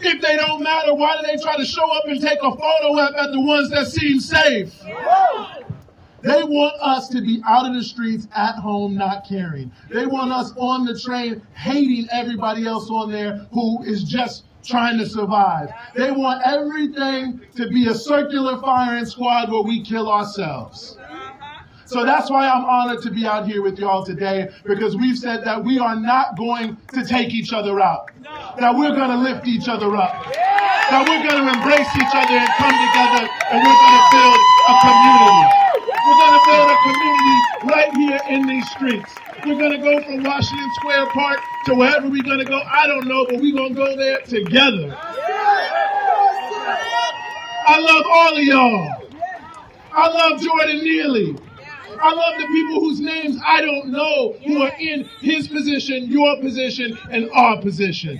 If they don't matter, why do they try to show up and take a photo at the ones that seem safe? They want us to be out of the streets, at home, not caring. They want us on the train, hating everybody else on there who is just trying to survive. They want everything to be a circular firing squad where we kill ourselves. So that's why I'm honored to be out here with y'all today, because we've said that we are not going to take each other out, that we're going to lift each other up, that we're going to embrace each other and come together, and we're going to build a community. We're going to build a community right here in these streets. We're going to go from Washington Square Park to wherever we're going to go. I don't know, but we're going to go there together. I love all of y'all. I love Jordan Neely. I love the people whose names I don't know who are in his position, your position, and our position.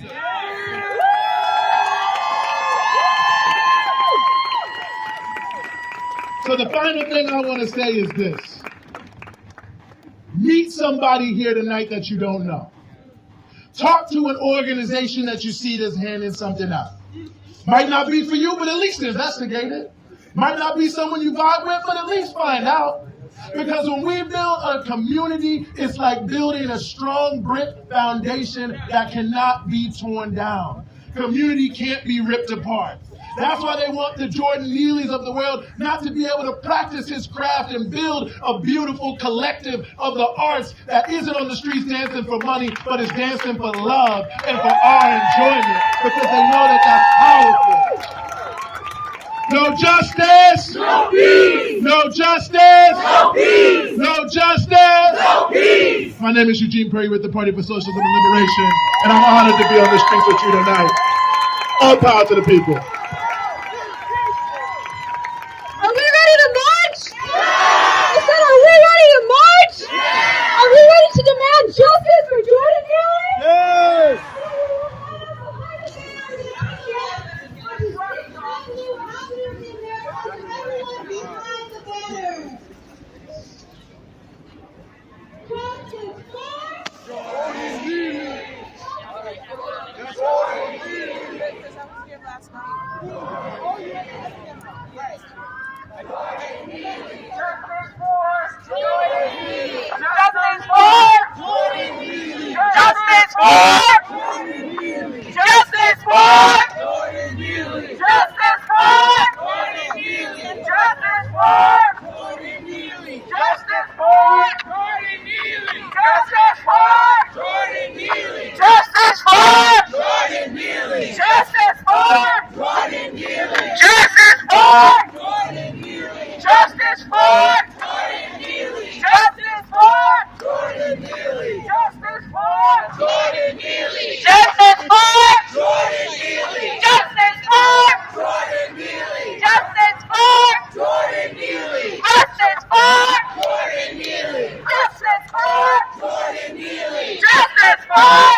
So the final thing I want to say is this. Meet somebody here tonight that you don't know. Talk to an organization that you see that's handing something out. Might not be for you, but at least investigate it. Might not be someone you vibe with, but at least find out. Because when we build a community, it's like building a strong brick foundation that cannot be torn down. Community can't be ripped apart. That's why they want the Jordan Neelys of the world not to be able to practice his craft and build a beautiful collective of the arts that isn't on the streets dancing for money, but is dancing for love and for our enjoyment, because they know that that's powerful. No justice. No peace. No justice. No peace. No justice. No peace. My name is Eugene Perry with the Party for Socialism and Liberation, and I'm honored to be on the streets with you tonight. All power to the people. Are we ready to march? I said, are we ready to march? Are we ready to demand justice for Jordan Neely? Yes. Last night. Oh!